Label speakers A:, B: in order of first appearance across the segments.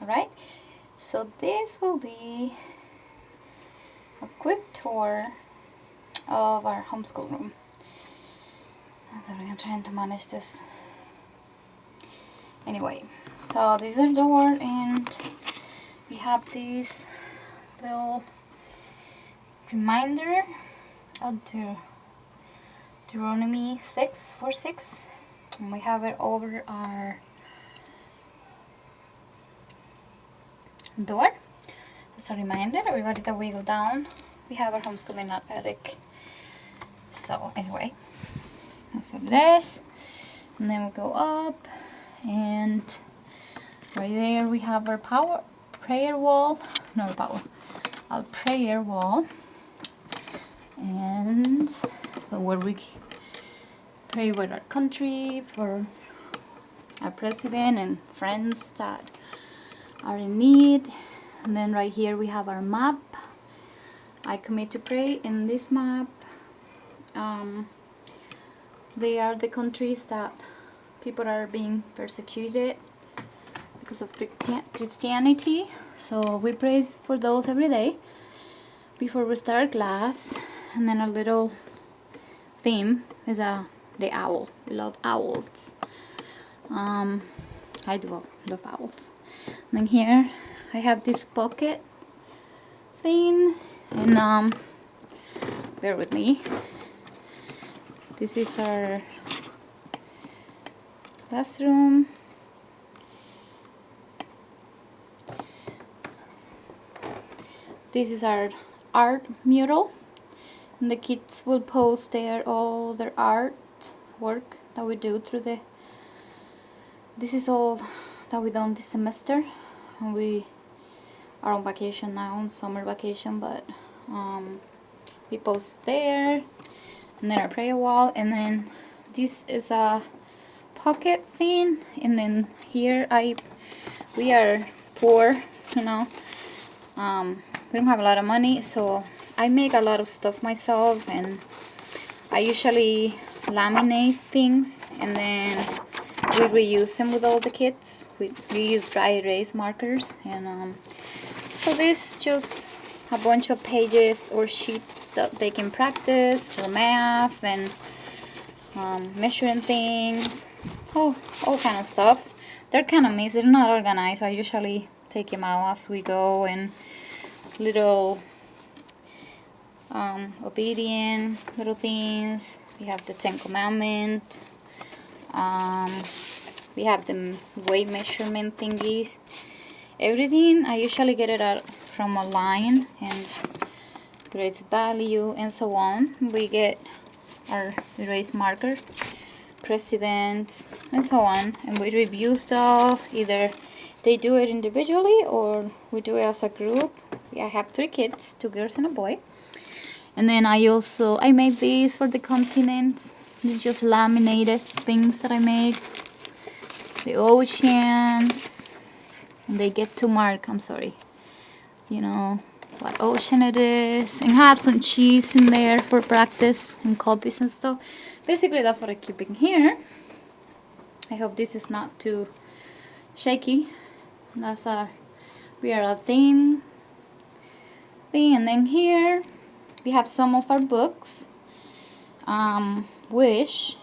A: Alright, so this will be a quick tour of our homeschool room. Sorry, I'm trying to manage this. Anyway, so this is our door, and we have this little reminder of Deuteronomy 6:4-6, and we have it over our door. As a reminder, everybody, that we go down, we have our homeschooling attic. So anyway, that's what it is. And then we go up, and right there we have our prayer wall. Our prayer wall. And so where we pray with our country, for our president and friends that are in need. And then right here we have our map. I commit to pray in this map. They are the countries that people are being persecuted because of Christianity. So we pray for those every day before we start class. And then our little theme is the owl. We love owls. I do love owls. And then here I have this pocket thing, and bear with me. This is our classroom. This is our art mural, and the kids will post there all their art work that we do through the. This is all that we done this semester. We are on vacation now, on summer vacation, but we post there. And then our prayer wall, and then this is a pocket thing, and then here we are poor, you know. We don't have a lot of money, so I make a lot of stuff myself, and I usually laminate things, and then we reuse them with all the kids. We use dry erase markers, and so this just a bunch of pages or sheets that they can practice for math and measuring things, all kind of stuff. They're kind of messy, they're not organized. I usually take them out as we go, and little obedient little things. We have the 10 Commandments. We have the weight measurement thingies. Everything I usually get it out from a line and grades value and so on. We get our erase marker, presidents, and so on, and we review stuff. Either they do it individually or we do it as a group. I have 3 kids, 2 girls and a boy. And then I made these for the continents. These just laminated things that I make. The oceans. And they get to mark, I'm sorry, you know, what ocean it is. And have some cheese in there for practice and copies and stuff. Basically, that's what I keep in here. I hope this is not too shaky. That's we are a theme. And then here we have some of our books, which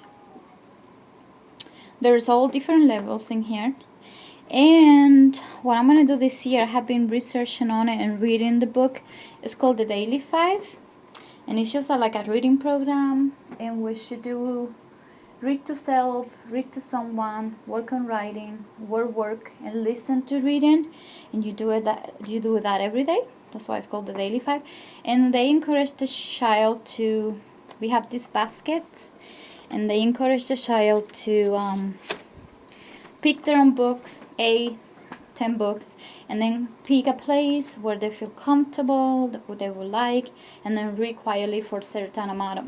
A: there's all different levels in here. And what I'm going to do this year, I have been researching on it and reading the book. It's called The Daily 5, and it's just like a reading program in which you do read to self, read to someone, work on writing, work, and listen to reading, and you do that every day. That's why it's called The Daily 5. And they encourage the child to, we have these baskets, and they encourage the child to pick their own books, 10 books, and then pick a place where they feel comfortable, what they would like, and then read quietly for a certain amount of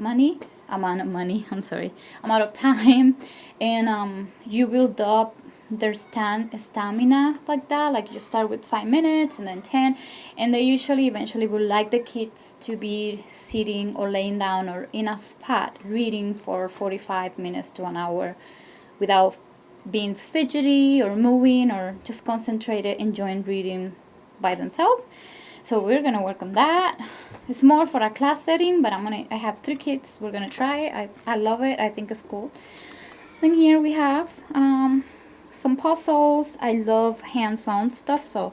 A: time, and you build up their stamina like that. Like you start with 5 minutes and then 10, and they eventually would like the kids to be sitting or laying down or in a spot reading for 45 minutes to an hour without being fidgety or moving or just concentrated enjoying reading by themselves. So we're gonna work on that. It's more for a class setting, but I have 3 kids. We're gonna try it. I love it. I think it's cool. Then here we have some puzzles. I love hands-on stuff, so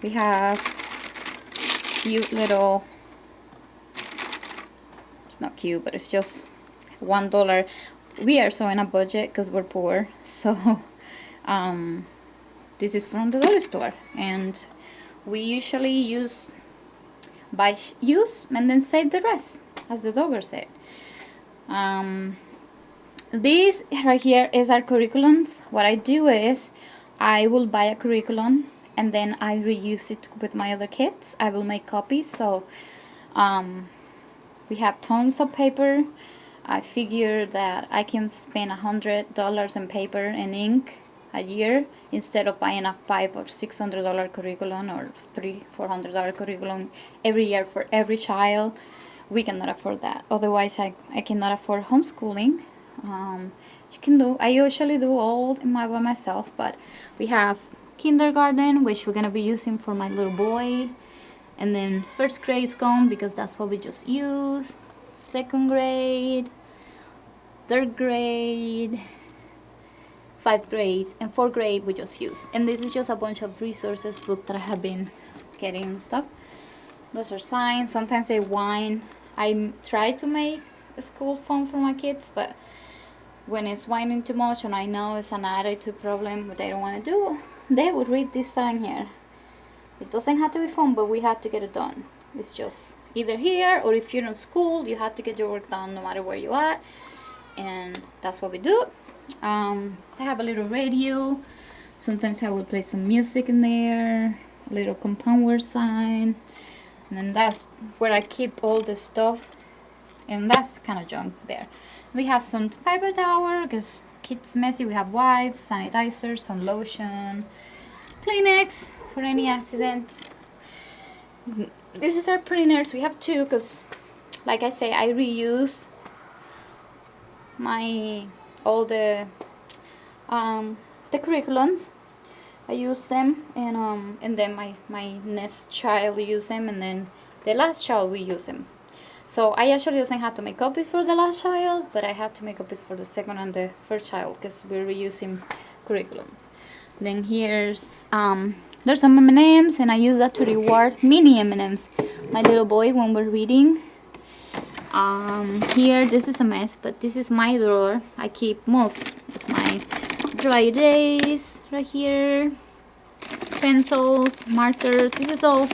A: we have cute little, it's not cute, but it's just $1. We are so in a budget because we're poor, so this is from the dollar store, and we usually use and then save the rest, as the dogger said. This right here is our curriculums. What I do is I will buy a curriculum and then I reuse it with my other kids. I will make copies. So we have tons of paper. I figure that I can spend $100 in paper and ink a year instead of buying a $500 or $600 curriculum or $300-400 curriculum every year for every child. We cannot afford that. Otherwise, I cannot afford homeschooling. You can do. I usually do all by myself, but we have kindergarten, which we're gonna be using for my little boy, and then first grade is gone because that's what we just use. Second grade, third grade, 5th grade, and 4th grade we just use. And this is just a bunch of resources book that I have been getting and stuff. Those are signs. Sometimes they whine. I try to make a school fun for my kids, but when it's whining too much and I know it's an attitude problem, what they don't want to do, they would read this sign here. It doesn't have to be fun, but we have to get it done. It's just either here or if you're in school, you have to get your work done no matter where you are, and that's what we do. I have a little radio. Sometimes I will play some music in there, a little compound word sign, and then that's where I keep all the stuff, and that's kind of junk there. We have some paper towel because kids messy. We have wipes, sanitizer, some lotion, Kleenex for any accidents. This is our printers. We have 2 because, like I say, I reuse all the curriculums. I use them, and then my next child will use them, and then the last child will use them. So I actually doesn't have to make copies for the last child, but I have to make copies for the second and the first child because we're reusing curriculums. Then here's there's some M&Ms, and I use that to reward mini M&Ms my little boy when we're reading. Here, this is a mess, but this is my drawer. I keep most of my dry erase right here, pencils, markers. This is all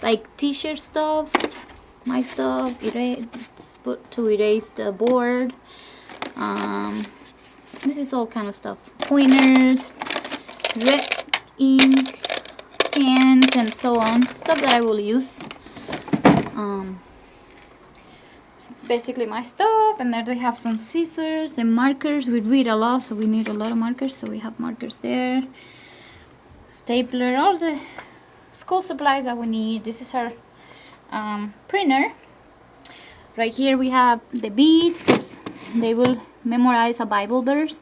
A: like t-shirt stuff, my stuff, to erase the board. This is all kind of stuff, pointers, red ink, pens, and so on, stuff that I will use. It's basically my stuff, and there they have some scissors and markers. We read a lot, so we need a lot of markers, so we have markers there, stapler, all the school supplies that we need. This is our printer. Right here we have the beads, because they will memorize a Bible verse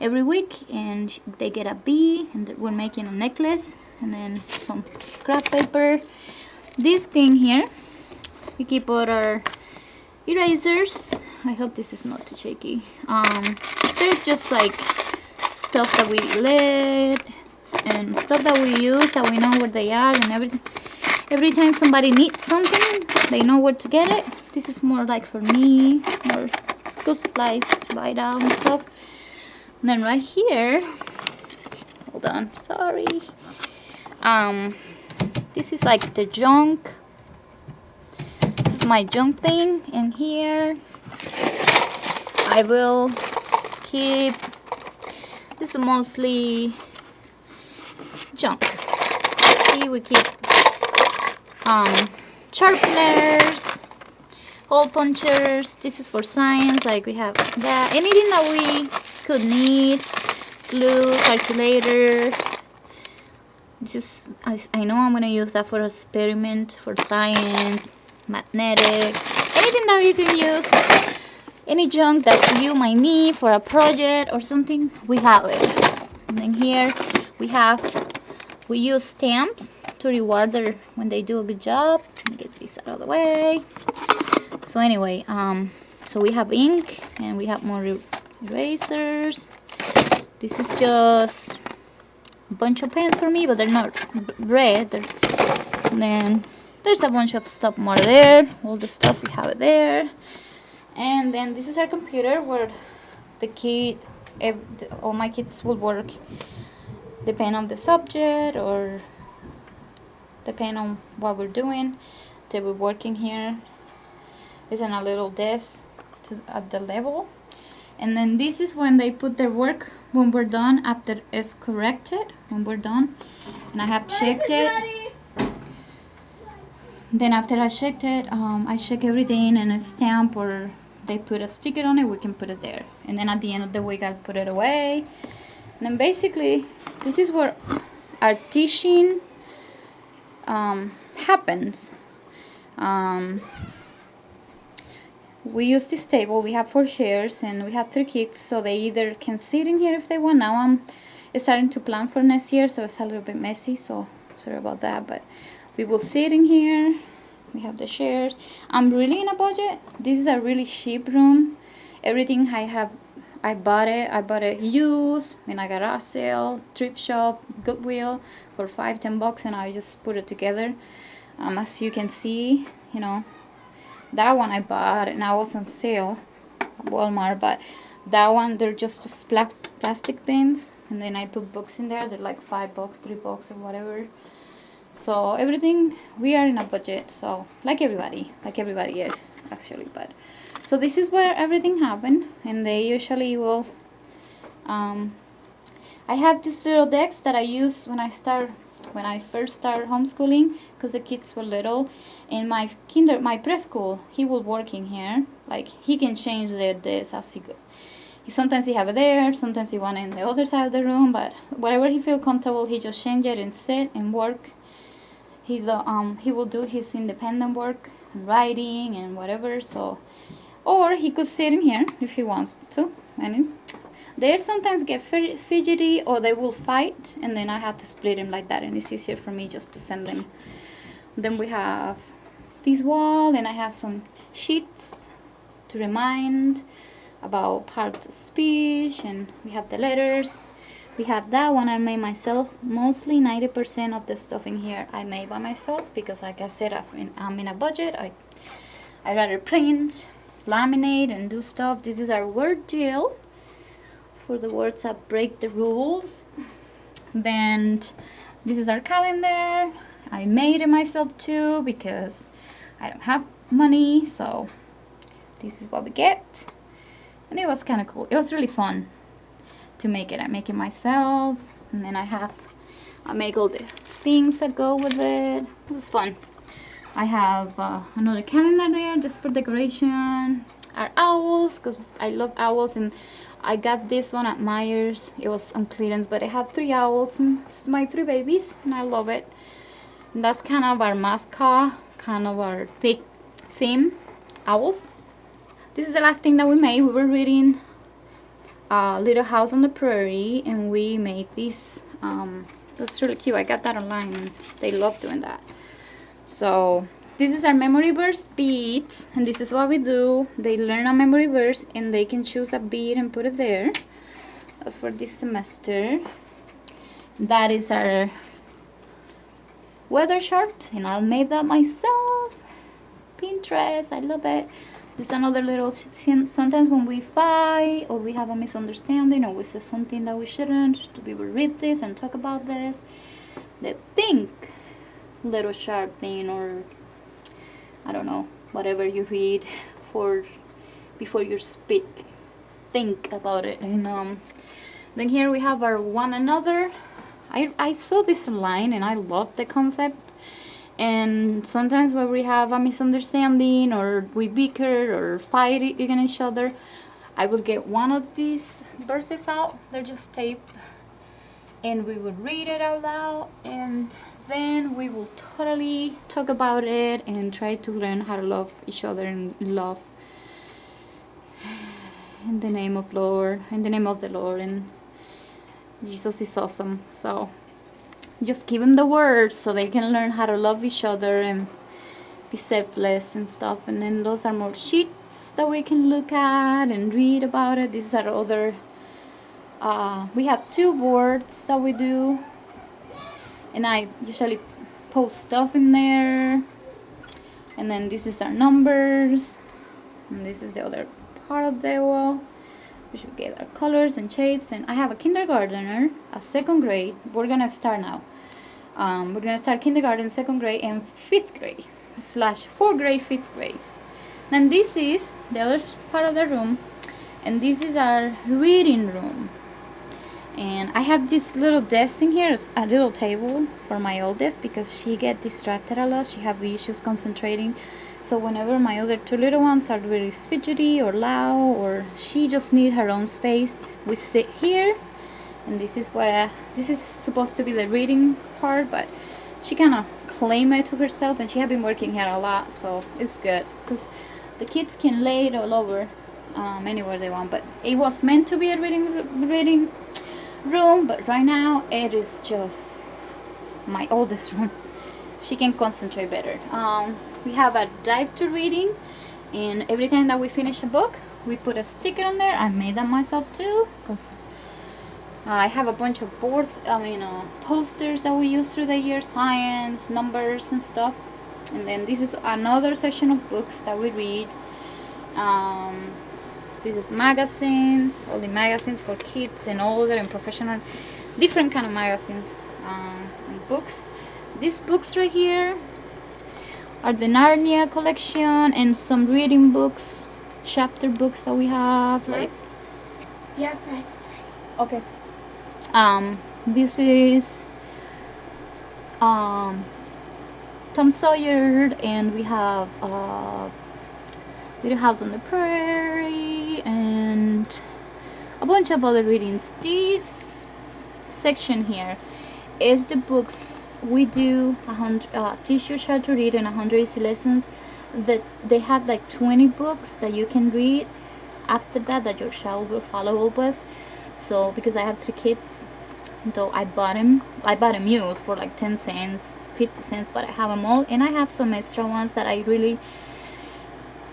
A: every week, and they get a bead, and we're making a necklace, and then some scrap paper. This thing here, we keep all our erasers. I hope this is not too shaky. They're just like stuff that we lit and stuff that we use, that we know where they are and everything. Every time somebody needs something, they know where to get it. This is more like for me, more school supplies, write out and stuff. And then right here, hold on, sorry. This is like the junk. This is my junk thing. And here, I will keep, this is mostly junk. See, we keep sharpeners, hole punchers. This is for science, like we have that. Anything that we could need, glue, calculator. This is, I know I'm gonna use that for experiment, for science, magnetics, anything that you can use. any junk that you might need for a project or something, we have it. And then here we use stamps to reward their when they do a good job. Get this out of the way. So anyway, so we have ink and we have more erasers. This is just a bunch of pens for me, but they're not red. And then there's a bunch of stuff more there. All the stuff we have it there. And then this is our computer where all my kids will work depending on the subject or depending on what we're doing. They will working here. It's in a little desk at the level. And then this is when they put their work when we're done, after it's corrected, when we're done. And I have checked it. Then after I checked it, I check everything and a stamp or they put a sticker on it, we can put it there. And then at the end of the week, I'll put it away. And then basically, this is where our teaching happens. We use this table. We have 4 chairs and we have 3 kids, so they either can sit in here if they want. Now I'm starting to plan for next year, so it's a little bit messy, so sorry about that. But we will sit in here. We have the chairs. I'm really in a budget. This is a really cheap room. Everything I bought it used in a garage sale, thrift shop, Goodwill for $5-10, and I just put it together. As you can see, you know, that one I bought and I was on sale at Walmart, but that one they're just plastic bins, and then I put books in there. They're like $5, $3 or whatever. So everything, we are in a budget, so like everybody is actually. But so this is where everything happened, and they usually will I have these little decks that I use when I first started homeschooling, because the kids were little. In my preschool, he was working here. Like, he can change this as he go. Sometimes he have it there, sometimes he want it in the other side of the room, but whatever he feel comfortable, he just change it and sit and work. He will do his independent work, and writing and whatever. So, or he could sit in here if he wants to. And they sometimes get fidgety or they will fight, and then I have to split them like that, and it's easier for me just to send them. Then we have this wall, and I have some sheets to remind about part of speech, and we have the letters. We have that one I made myself. Mostly 90% of the stuff in here I made by myself, because like I said, I'm in a budget. I rather print, laminate, and do stuff. This is our word gel for the words that break the rules. Then this is our calendar. I made it myself too, because I don't have money, so this is what we get. And it was kind of cool. It was really fun to make it. I make it myself, and then I make all the things that go with it. It was fun. I have another calendar there just for decoration. Our owls, because I love owls, and I got this one at Myers. It was on clearance, but it had 3 owls, and it's my 3 babies, and I love it. And that's kind of our mascot, kind of our theme, owls. This is the last thing that we made. We were reading Little House on the Prairie, and we made this. That's really cute. I got that online, and they love doing that. So this is our memory verse beads, and this is what we do. They learn a memory verse, and they can choose a bead and put it there. That's for this semester. That is our weather chart, and I made that myself. Pinterest, I love it. This is another little thing. Sometimes when we fight or we have a misunderstanding or we say something that we shouldn't, we will read this and talk about this. The think little sharp thing, or I don't know, whatever you read before you speak, think about it. And then here we have our one another. I saw this online and I love the concept. And sometimes when we have a misunderstanding or we bicker or fight against each other, I will get one of these verses out. They're just tape, and we will read it out loud, and then we will totally talk about it and try to learn how to love each other and love In the name of Lord, in the name of the Lord, and Jesus is awesome. So just give them the words so they can learn how to love each other and be selfless and stuff. And then those are more sheets that we can look at and read about it. These are other we have 2 boards that we do, and I usually post stuff in there. And then this is our numbers, and this is the other part of the wall. We should get our colors and shapes. And I have a kindergartner, a 2nd grade. We're gonna start now. We're gonna start kindergarten, 2nd grade, and 5th grade / 4th grade, 5th grade. Then this is the other part of the room, and this is our reading room. And I have this little desk in here, a little table for my oldest, because she get distracted a lot. She have issues concentrating. So whenever my other 2 little ones are very fidgety or loud, or she just need her own space, we sit here. And this is supposed to be the reading part, but she kind of claim it to herself, and she have been working here a lot, so it's good because the kids can lay it all over anywhere they want. But it was meant to be a reading room, but right now it is just my oldest room. She can concentrate better. We have a dive to reading, and every time that we finish a book, we put a sticker on there. I made that myself too, because I have a bunch of posters that we use through the year, science, numbers, and stuff. And then this is another section of books that we read. This is magazines, all the magazines for kids and older and professional, different kind of magazines and books. These books right here are the Narnia collection and some reading books, chapter books that we have. Like,
B: yeah, price is right.
A: Okay. This is Tom Sawyer, and we have Little House on the Prairie, and a bunch of other readings. This section here is the books we do. Teach your child to read in 100 easy lessons. That they have like 20 books that you can read after that your child will follow up with. So because I have 3 kids, though I bought them used for like 10 cents, 50 cents, but I have them all, and I have some extra ones that I really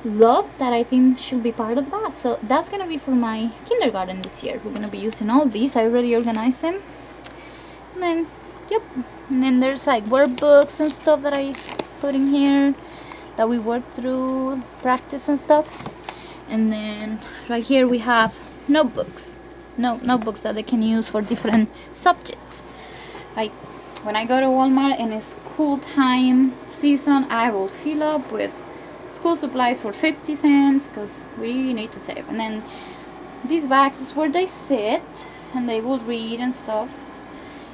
A: love that I think should be part of that. So that's gonna be for my kindergarten this year. We're gonna be using all these. I already organized them. And then, yep. And then there's like workbooks and stuff that I put in here that we work through, practice and stuff. And then right here we have notebooks. Notebooks that they can use for different subjects. Like when I go to Walmart and it's school time season, I will fill up with school supplies for 50 cents because we need to save. And then these bags is where they sit and they will read and stuff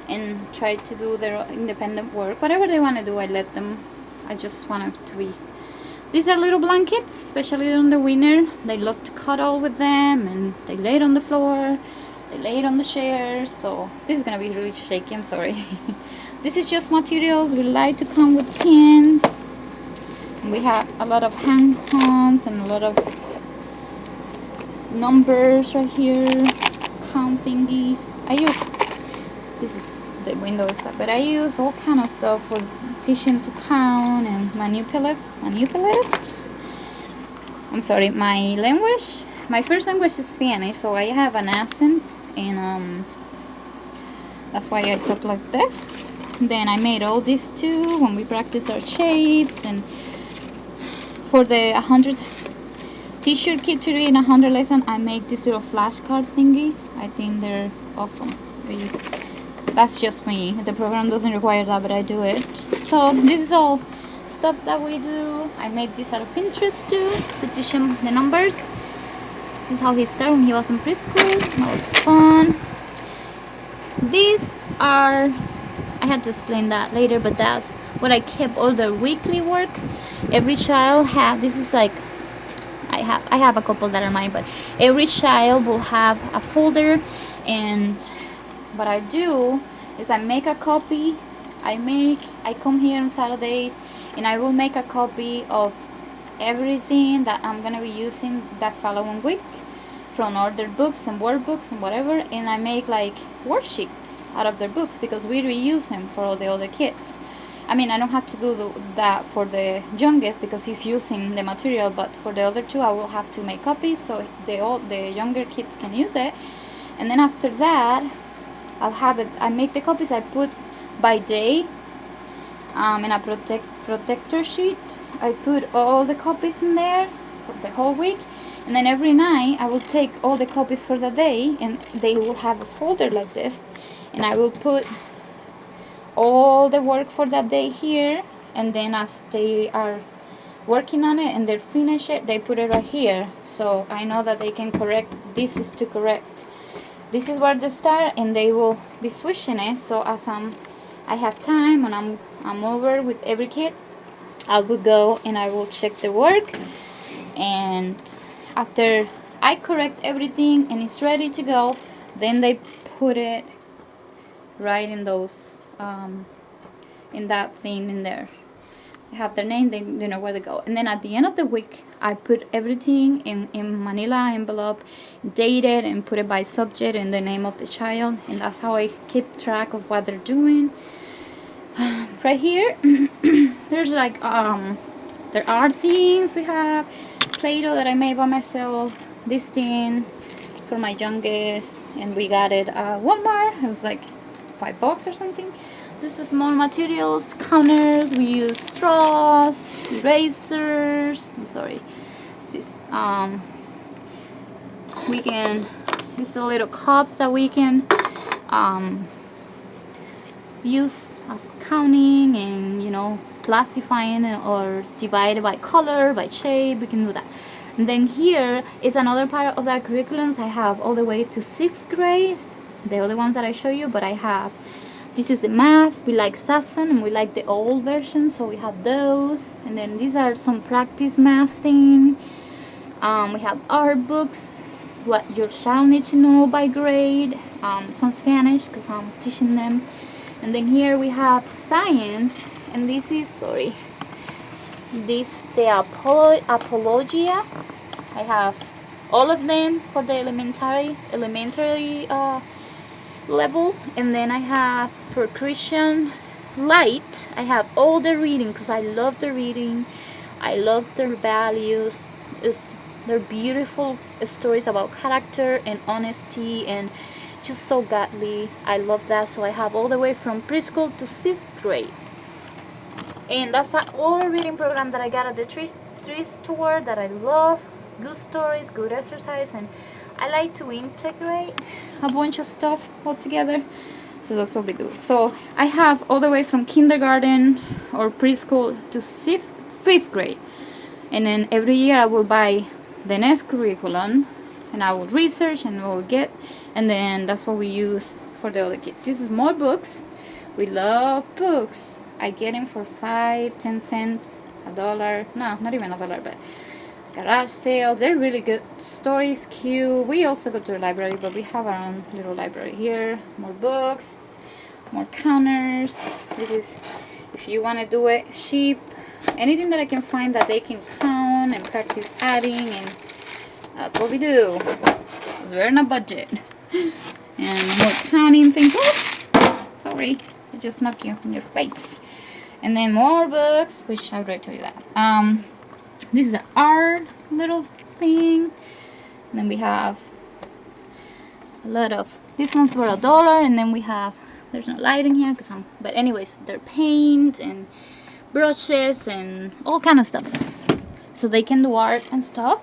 A: and try to do their independent work. Whatever they want to do, I let them. I just want it to be. These are little blankets, especially in the winter. They love to cuddle with them, and they lay it on the floor. They lay it on the chairs. So this is gonna be really shaky. I'm sorry. This is just materials. We like to come with pins. We have a lot of hand pumps and a lot of numbers right here, count thingies. This is the windows, but I use all kind of stuff for teaching to count and manipulatives. I'm sorry, my first language is Spanish, so I have an accent, and that's why I talk like this. Then I made all this too when we practice our shapes, and for the 100 t-shirt kit to read in 100 lesson, I make these little flashcard thingies. I think they're awesome. That's just me. The program doesn't require that, but I do it. So this is all stuff that we do. I made this out of Pinterest too to teach him the numbers. This is how he started when he was in preschool. That was fun. These are, I had to explain that later, but that's what I kept all the weekly work. Every child had, this is like, I have a couple that are mine, but every child will have a folder, and what I do is I make a copy. I come here on Saturdays and I will make a copy of everything that I'm gonna be using that following week from all their books and workbooks and whatever, and I make like worksheets out of their books because we reuse them for all the other kids. I mean, I don't have to do that for the youngest because he's using the material, but for the other two I will have to make copies so the younger kids can use it. And then after that, I'll have it, I make the copies, I put by day in a protector sheet. I put all the copies in there for the whole week, and then every night I will take all the copies for the day, and they will have a folder like this, and I will put all the work for that day here, and then as they are working on it and they finish it, they put it right here, so I know that they can correct. This is to correct, this is where they start, and they will be switching it. So as I have time and I'm over with every kid, I will go and I will check their work, and after I correct everything and it's ready to go, then they put it right in those in that thing in there. They have their name, they know where to go. And then at the end of the week, I put everything in manila envelope, dated, and put it by subject and the name of the child, and that's how I keep track of what they're doing. Right here there's like there are things. We have Play-Doh that I made by myself. This thing is for my youngest, and we got it at Walmart. It was like $5 or something. This is small materials, counters. We use straws, erasers. I'm sorry. This we can. These are little cups that we can use as counting and classifying or divide by color, by shape. We can do that. And then here is another part of that curriculums. I have all the way to 6th grade, the other ones that I show you, but I have, this is the math. We like Sasson and we like the old version, so we have those. And then these are some practice math thing. We have art books, what your child needs to know by grade, some Spanish because I'm teaching them. And then here we have science, and this is, this the Apologia. I have all of them for the elementary level, and then I have for Christian Light, I have all the reading because I love the reading, I love their values. They're beautiful stories about character and honesty and just so godly. I love that. So I have all the way from preschool to 6th grade, and that's all the reading program that I got at the tree store that I love. Good stories, good exercise, and I like to integrate a bunch of stuff all together. So that's what we do. So I have all the way from kindergarten or preschool to 5th grade, and then every year I will buy the next curriculum, and I will research and we'll get, and then that's what we use for the other kids. This is more books. We love books. I get them for 5-10 cents, $1. No, not even $1, but garage sale. They're really good. Stories, cute. We also go to the library, but we have our own little library here. More books, more counters. This is, if you want to do it cheap, anything that I can find that they can count and practice adding, and that's what we do, because we're on a budget. And more counting things. Oh, sorry, I just knocked you in your face. And then more books, which I already told you that. This is our little thing. And then we have a lot of, these ones were $1, and then we have, there's no light in here because but anyways, they're paint and brushes and all kind of stuff, so they can do art and stuff.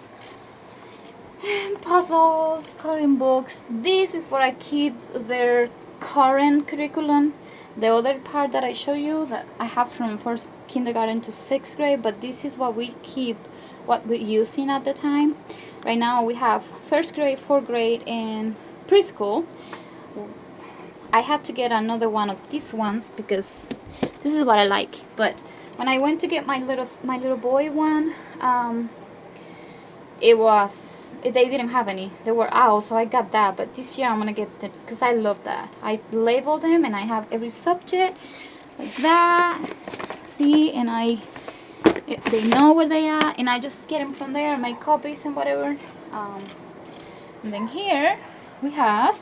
A: And puzzles, coloring books. This is where I keep their current curriculum. The other part that I show you that I have from first kindergarten to 6th grade, but this is what we keep, what we're using at the time. Right now we have 1st grade, 4th grade, and preschool. I had to get another one of these ones because this is what I like. But when I went to get my little boy one, they didn't have any. They were out, so I got that. But this year I'm gonna get that because I love that. I label them and I have every subject like that. See, and I They know where they are, and I just get them from there, make copies and whatever. And then here we have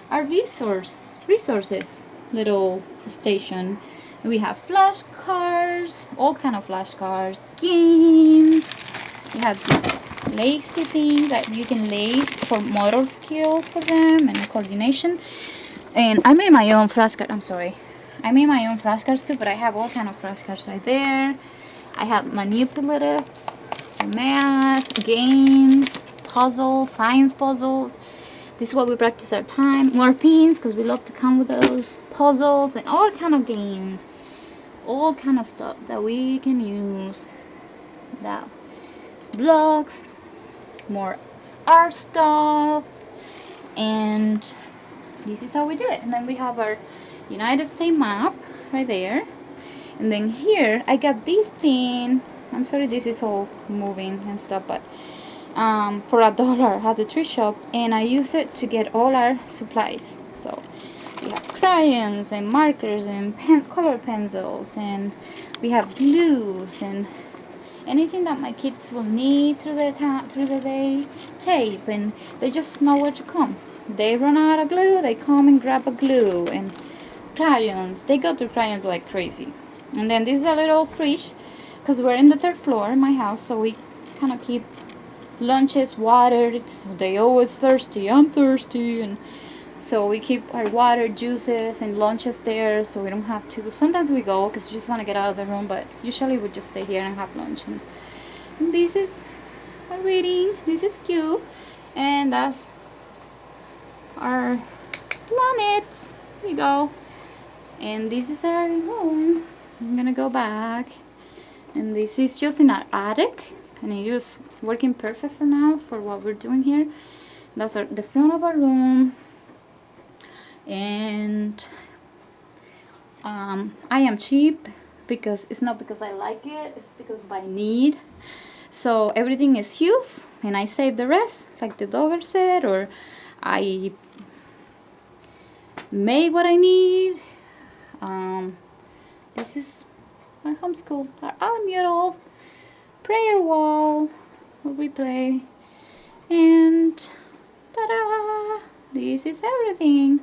A: our resources little station. We have flashcards, all kind of flashcards, games. We have this lacy thing that you can lace for motor skills for them and coordination. And I made my own flashcard. I'm sorry, I made my own flashcards too, but I have all kind of flashcards right there. I have manipulatives, math, games, puzzles, science puzzles. This is what we practice our time. More pins, because we love to come with those. Puzzles and all kind of games. All kind of stuff that we can use. That blocks, more art stuff. And this is how we do it. And then we have our United States map right there. And then here, I got this thing. I'm sorry this is all moving and stuff, but for $1 at the thrift shop, and I use it to get all our supplies. So we have crayons and markers and color pencils, and we have glues and anything that my kids will need through the day, tape, and they just know where to come. They run out of glue, they come and grab a glue, and crayons. They go to crayons like crazy. And then this is a little fridge, because we're in the 3rd floor in my house, so we kind of keep lunches, water. They always thirsty. I'm thirsty, and so we keep our water, juices, and lunches there, so we don't have to. Sometimes we go because we just want to get out of the room, but usually we just stay here and have lunch. And this is our reading. This is cute, and that's our planets. Here we go. And this is our room. I'm gonna go back, and this is just in our attic, and it is working perfect for now for what we're doing here. That's the front of our room. And I am cheap, because it's not because I like it, it's because by need. So everything is used, and I save the rest, like the dogger said, or I made what I need. This is our homeschool, our mural, prayer wall, where we play, and ta-da! This is everything.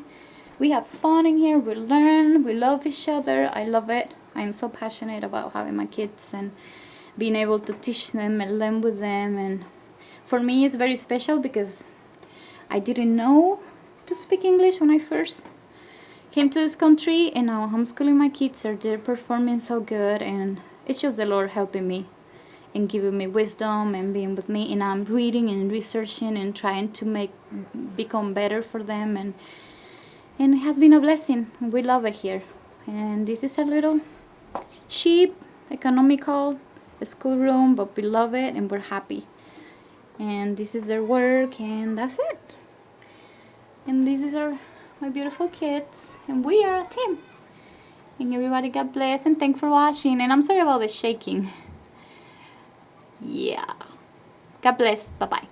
A: We have fun in here, we learn, we love each other. I love it. I'm so passionate about having my kids and being able to teach them and learn with them. And for me it's very special, because I didn't know to speak English when I first came to this country, and now homeschooling my kids, they're performing so good, and it's just the Lord helping me and giving me wisdom and being with me, and I'm reading and researching and trying to become better for them, and it has been a blessing. We love it here. And this is a little cheap, economical schoolroom, but we love it and we're happy. And this is their work, and that's it. And this is my beautiful kids, and we are a team. And everybody, God bless, and thanks for watching. And I'm sorry about the shaking. Yeah. God bless. Bye-bye.